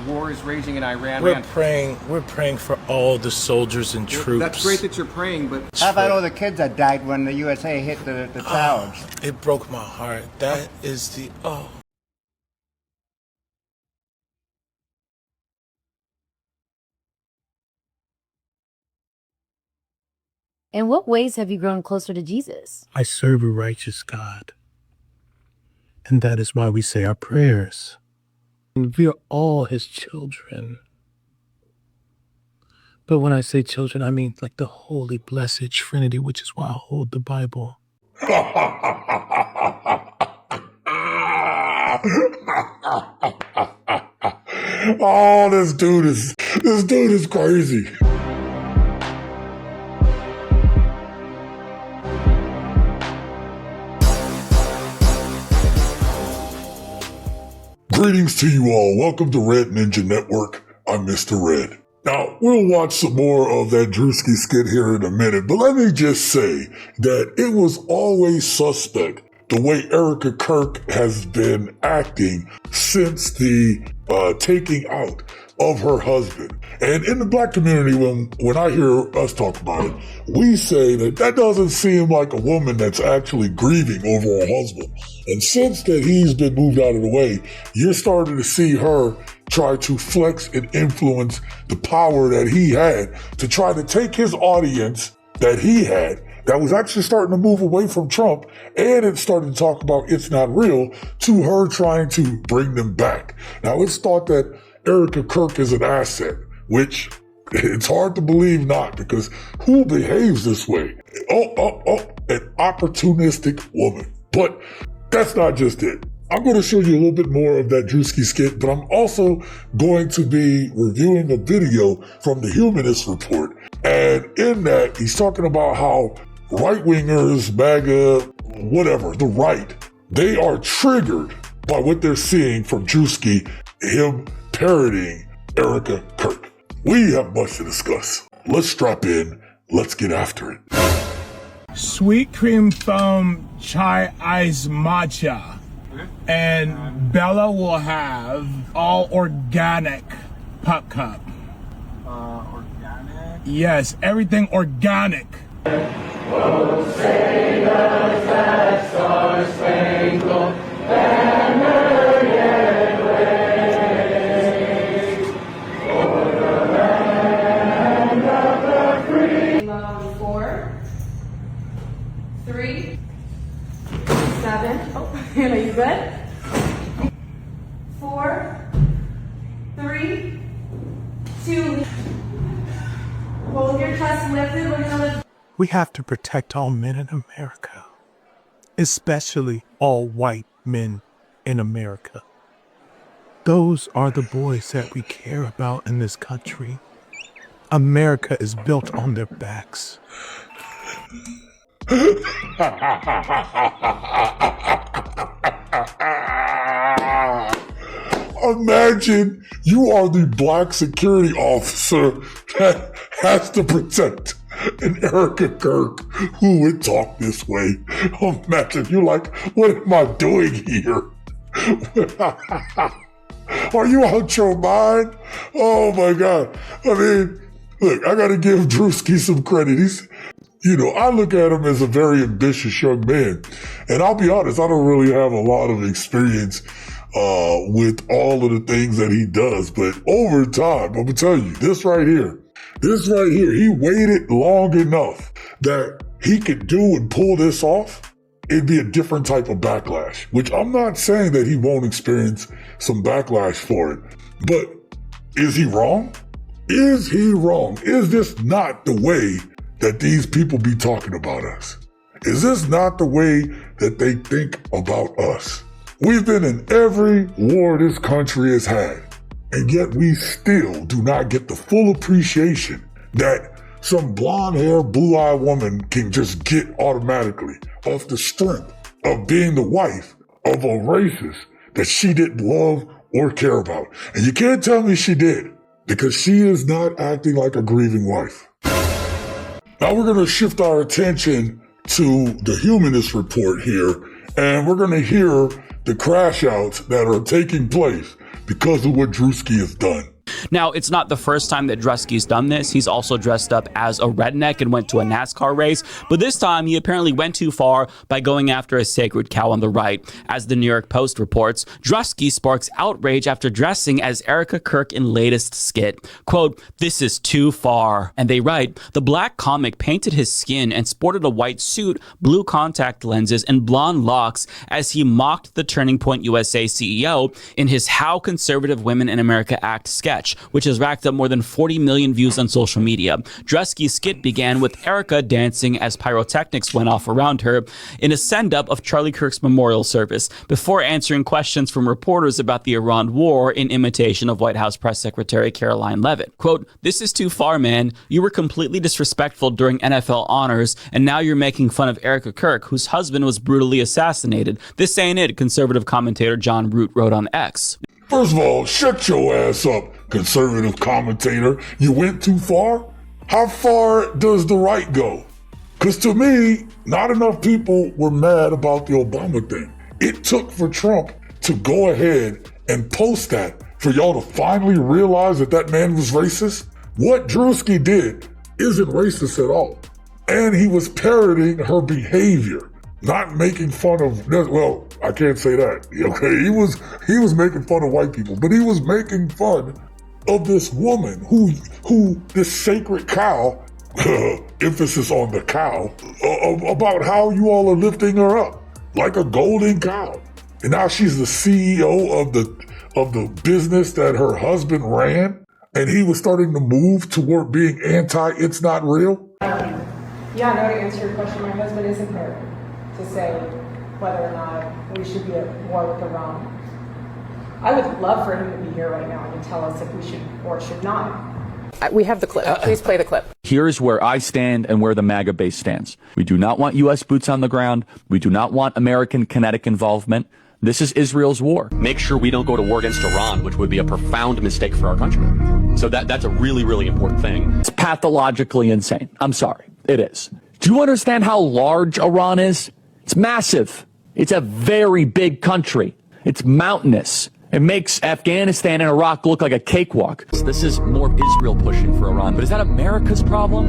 war is raging in Iran. We're praying for all the soldiers and troops. That's great that you're praying, but how about all the kids that died when the USA hit the towers? It broke my heart. That is the In what ways have you grown closer to Jesus? I serve a righteous God. And that is why we say our prayers. And we are all his children. But when I say children, I mean like the holy, blessed Trinity, which is why I hold the Bible. Oh, this dude is crazy. Greetings to you all. Welcome to Red Ninja Network. I'm Mr. Red. Now, we'll watch some more of that Druski skit here in a minute, but let me just say that it was always suspect the way Erika Kirk has been acting since the taking out of her husband. And in the black community, when I hear us talk about it, we say that doesn't seem like a woman that's actually grieving over her husband. And since that he's been moved out of the way, you're starting to see her try to flex and influence the power that he had to try to take his audience that he had that was actually starting to move away from Trump, and it started to talk about it's not real, to her trying to bring them back. Now, it's thought that Erika Kirk is an asset, which it's hard to believe not, because who behaves this way? An opportunistic woman. But that's not just it. I'm going to show you a little bit more of that Druski skit, but I'm also going to be reviewing a video from the Humanist Report. And in that, he's talking about how right-wingers, MAGA, whatever, the right, they are triggered by what they're seeing from Druski, him parodying Erika Kirk. We have much to discuss. Let's strap in. Let's get after it. Sweet cream foam chai ice matcha. And Bella will have all organic pop cup. organic? Yes, everything organic. Oh, say does that star-spangled banner yet wave o'er the land of the free? 4, 3, 7. Oh, Hannah, you good? 4, 3, 2. Hold your chest lifted. We're gonna lift. We have to protect all men in America, especially all white men in America. Those are the boys that we care about in this country. America is built on their backs. Imagine you are the black security officer that has to protect an Erika Kirk who would talk this way. Imagine you're like, what am I doing here? Are you out your mind? Oh my God. I mean, look, I gotta give Druski some credit. I look at him as a very ambitious young man. And I'll be honest, I don't really have a lot of experience with all of the things that he does. But over time, I'm gonna tell you, this right here, he waited long enough that he could do and pull this off. It'd be a different type of backlash, which I'm not saying that he won't experience some backlash for it. But is he wrong? Is he wrong? Is this not the way that these people be talking about us? Is this not the way that they think about us? We've been in every war this country has had, and yet we still do not get the full appreciation that some blonde-haired, blue-eyed woman can just get automatically off the strength of being the wife of a racist that she didn't love or care about. And you can't tell me she did, because she is not acting like a grieving wife. Now we're going to shift our attention to the Humanist Report here, and we're going to hear the crashouts that are taking place because of what Druski has done. Now, it's not the first time that Druski's done this. He's also dressed up as a redneck and went to a NASCAR race, but this time he apparently went too far by going after a sacred cow on the right. As the New York Post reports, Druski sparks outrage after dressing as Erika Kirk in latest skit. Quote, "This is too far." And they write, the black comic painted his skin and sported a white suit, blue contact lenses, and blonde locks as he mocked the Turning Point USA CEO in his How Conservative Women in America Act sketch, which has racked up more than 40 million views on social media. Druski's skit began with Erika dancing as pyrotechnics went off around her in a send-up of Charlie Kirk's memorial service, before answering questions from reporters about the Iran war in imitation of White House Press Secretary Caroline Leavitt. Quote, "This is too far, man. You were completely disrespectful during NFL honors, and now you're making fun of Erika Kirk, whose husband was brutally assassinated. This ain't it," conservative commentator John Root wrote on X. First of all, shut your ass up, conservative commentator. You went too far? How far does the right go? Because to me, not enough people were mad about the Obama thing. It took for Trump to go ahead and post that for y'all to finally realize that that man was racist. What Druski did isn't racist at all. And he was parodying her behavior, not making fun of, well, I can't say that. Okay, he was making fun of white people, but he was making fun of this woman who this sacred cow, emphasis on the cow, about how you all are lifting her up like a golden cow. And now she's the CEO of the business that her husband ran, and he was starting to move toward being it's not real. Yeah, no, to answer your question, my husband is impaired to say whether or not we should be at war with Iran. I would love for him to be here right now and to tell us if we should or should not. We have the clip. Please play the clip. Here's where I stand and where the MAGA base stands. We do not want U.S. boots on the ground. We do not want American kinetic involvement. This is Israel's war. Make sure we don't go to war against Iran, which would be a profound mistake for our country. So that's a really, really important thing. It's pathologically insane. I'm sorry. It is. Do you understand how large Iran is? It's massive. It's a very big country. It's mountainous. It makes Afghanistan and Iraq look like a cakewalk. This is more Israel pushing for Iran, but is that America's problem?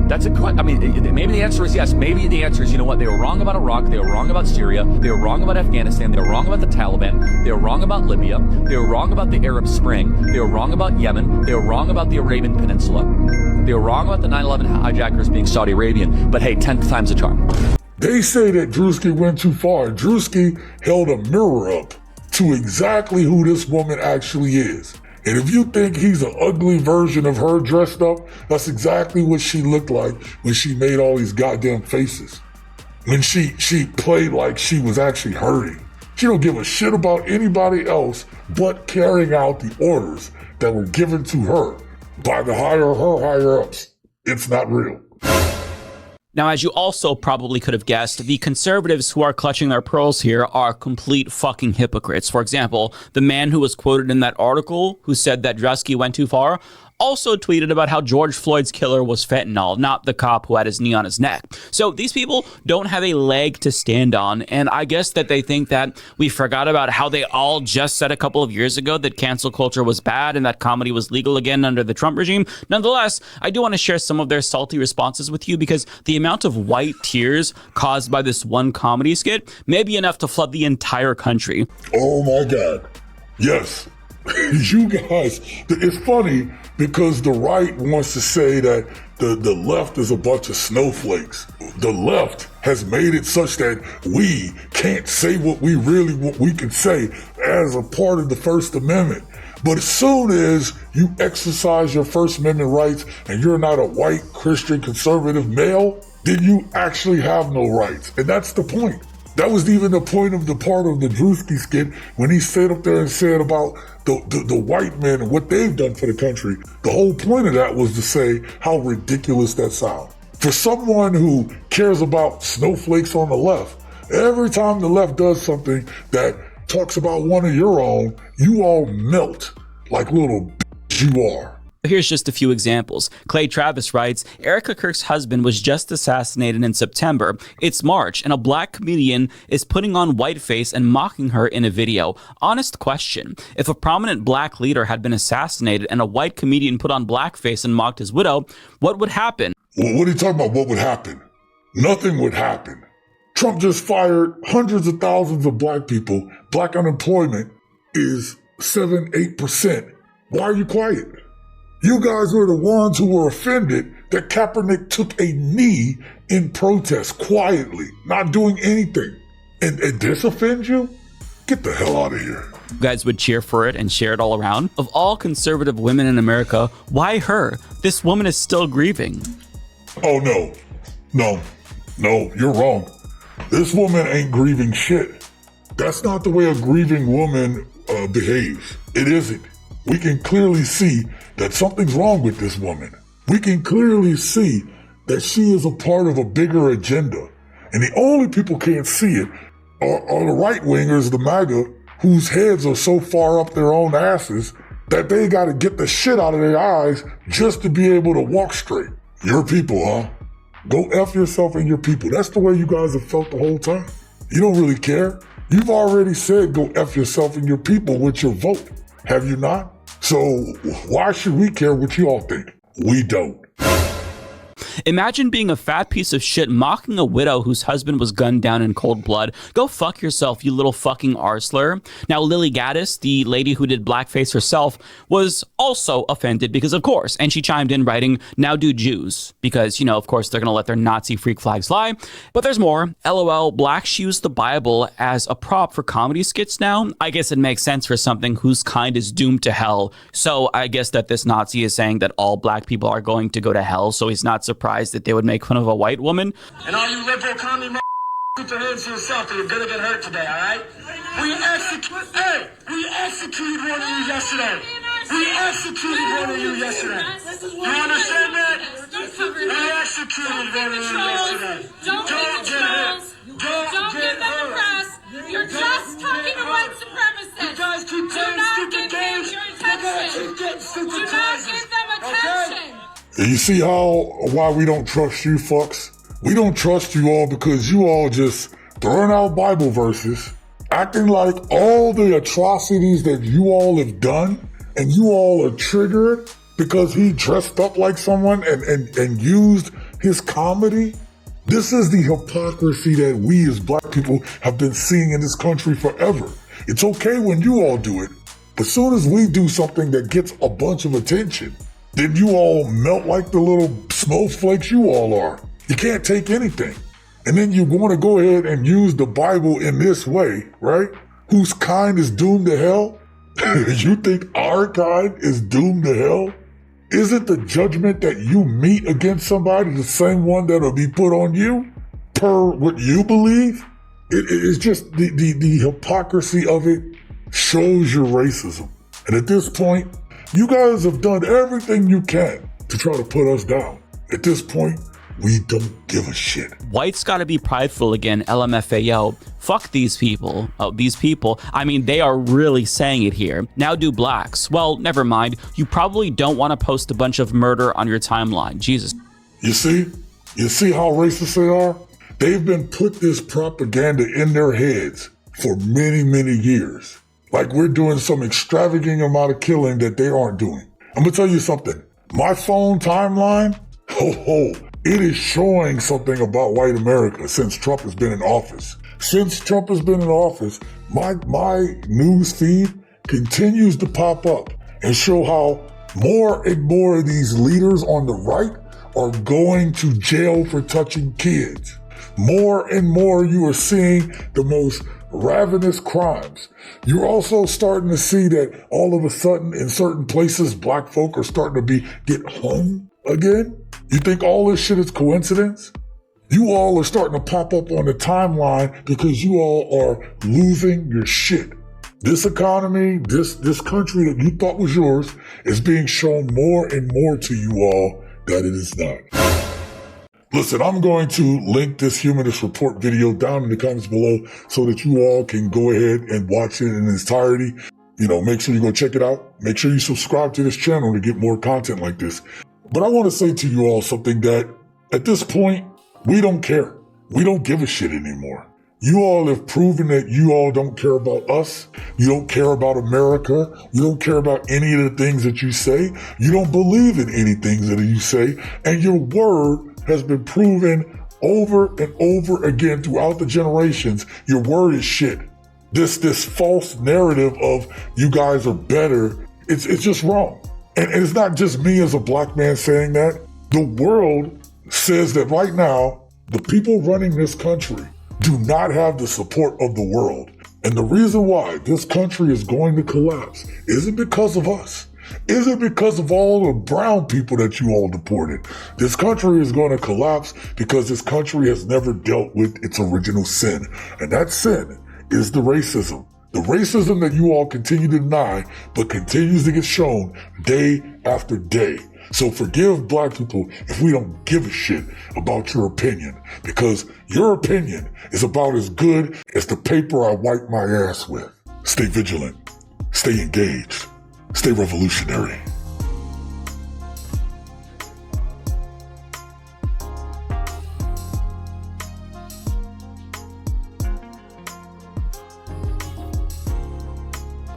That's a question. I mean, maybe the answer is yes. Maybe the answer is, you know what? They were wrong about Iraq. They were wrong about Syria. They were wrong about Afghanistan. They were wrong about the Taliban. They were wrong about Libya. They were wrong about the Arab Spring. They were wrong about Yemen. They were wrong about the Arabian Peninsula. They were wrong about the 9/11 hijackers being Saudi Arabian. But hey, 10th time's a charm. They say that Druski went too far. Druski held a mirror up to exactly who this woman actually is. And if you think he's an ugly version of her dressed up, that's exactly what she looked like when she made all these goddamn faces. When she played like she was actually hurting. She don't give a shit about anybody else but carrying out the orders that were given to her by her higher ups. It's not real. Now, as you also probably could have guessed, the conservatives who are clutching their pearls here are complete fucking hypocrites. For example, the man who was quoted in that article who said that Druski went too far also tweeted about how George Floyd's killer was fentanyl, not the cop who had his knee on his neck. So these people don't have a leg to stand on, and I guess that they think that we forgot about how they all just said a couple of years ago that cancel culture was bad and that comedy was legal again under the Trump regime. Nonetheless, I do want to share some of their salty responses with you, because the amount of white tears caused by this one comedy skit may be enough to flood the entire country. Oh my God. Yes. You guys, it's funny because the right wants to say that the left is a bunch of snowflakes. The left has made it such that we can't say what we can say as a part of the First Amendment. But as soon as you exercise your First Amendment rights and you're not a white Christian conservative male, then you actually have no rights. And that's the point. That was even the point of the part of the Druski skit when he sat up there and said about the white men and what they've done for the country. The whole point of that was to say how ridiculous that sounds. For someone who cares about snowflakes on the left, every time the left does something that talks about one of your own, you all melt like little you are. Here's just a few examples. Clay Travis writes, Erika Kirk's husband was just assassinated in September. It's March, and a black comedian is putting on whiteface and mocking her in a video. Honest question. If a prominent black leader had been assassinated and a white comedian put on blackface and mocked his widow, what would happen? Well, what are you talking about? What would happen? Nothing would happen. Trump just fired hundreds of thousands of black people. Black unemployment is 7-8%. Why are you quiet? You guys were the ones who were offended that Kaepernick took a knee in protest quietly, not doing anything. And this offends you? Get the hell out of here. You guys would cheer for it and share it all around. Of all conservative women in America, why her? This woman is still grieving. Oh, no, you're wrong. This woman ain't grieving shit. That's not the way a grieving woman behaves. It isn't. We can clearly see that something's wrong with this woman. We can clearly see that she is a part of a bigger agenda. And the only people can't see it are the right-wingers, the MAGA, whose heads are so far up their own asses that they got to get the shit out of their eyes just to be able to walk straight. Your people, huh? Go F yourself and your people. That's the way you guys have felt the whole time. You don't really care. You've already said go F yourself and your people with your vote. Have you not? So why should we care what you all think? We don't. Imagine being a fat piece of shit mocking a widow whose husband was gunned down in cold blood. Go fuck yourself, you little fucking arsler. Now, Lily Gaddis, the lady who did blackface herself, was also offended because, of course, and she chimed in writing, now do Jews. Because, of course, they're going to let their Nazi freak flags fly. But there's more. LOL, blacks use the Bible as a prop for comedy skits now. I guess it makes sense for something whose kind is doomed to hell. So I guess that this Nazi is saying that all black people are going to go to hell, so he's not surprised that they would make fun of a white woman. And all you liberal commie keep your hands to yourself or you're gonna get hurt today, all right? We executed one of you yesterday. You understand that? We executed one of you yesterday. Don't get hurt. Don't give them the press. You're just talking to white supremacists. You guys keep playing stupid games. Do not give them attention. You see why we don't trust you fucks? We don't trust you all because you all just throwing out Bible verses, acting like all the atrocities that you all have done, and you all are triggered because he dressed up like someone and used his comedy. This is the hypocrisy that we as black people have been seeing in this country forever. It's okay when you all do it, but as soon as we do something that gets a bunch of attention, then you all melt like the little snowflakes you all are. You can't take anything. And then you want to go ahead and use the Bible in this way, right? Whose kind is doomed to hell? You think our kind is doomed to hell? Isn't the judgment that you meet against somebody the same one that'll be put on you per what you believe? It's just the hypocrisy of it shows your racism. And at this point, you guys have done everything you can to try to put us down. At this point, we don't give a shit. Whites gotta be prideful again, LMFAO. Fuck these people. Oh, these people. I mean, they are really saying it here. Now do blacks. Well, never mind. You probably don't want to post a bunch of murder on your timeline. Jesus. You see how racist they are? They've been put this propaganda in their heads for many, many years. Like we're doing some extravagant amount of killing that they aren't doing. I'm gonna tell you something. My phone timeline, it is showing something about white America since Trump has been in office. Since Trump has been in office, my news feed continues to pop up and show how more and more of these leaders on the right are going to jail for touching kids. More and more you are seeing the most ravenous crimes. You're also starting to see that all of a sudden in certain places, black folk are starting to get hung again. You think all this shit is coincidence? You all are starting to pop up on the timeline because you all are losing your shit. This economy, this country that you thought was yours is being shown more and more to you all that it is not. Listen, I'm going to link this Humanist Report video down in the comments below so that you all can go ahead and watch it in its entirety. make sure you go check it out. Make sure you subscribe to this channel to get more content like this. But I want to say to you all something that at this point, we don't care. We don't give a shit anymore. You all have proven that you all don't care about us. You don't care about America. You don't care about any of the things that you say. You don't believe in any things that you say. And your word has been proven over and over again throughout the generations. Your word is shit. This false narrative of you guys are better, it's just wrong. And it's not just me as a black man saying that. The world says that right now, the people running this country do not have the support of the world. And the reason why this country is going to collapse isn't because of us. Isn't because of all the brown people that you all deported. This country is going to collapse because this country has never dealt with its original sin. And that sin is the racism. The racism that you all continue to deny, but continues to get shown day after day. So forgive black people if we don't give a shit about your opinion, because your opinion is about as good as the paper I wipe my ass with. Stay vigilant, stay engaged, stay revolutionary.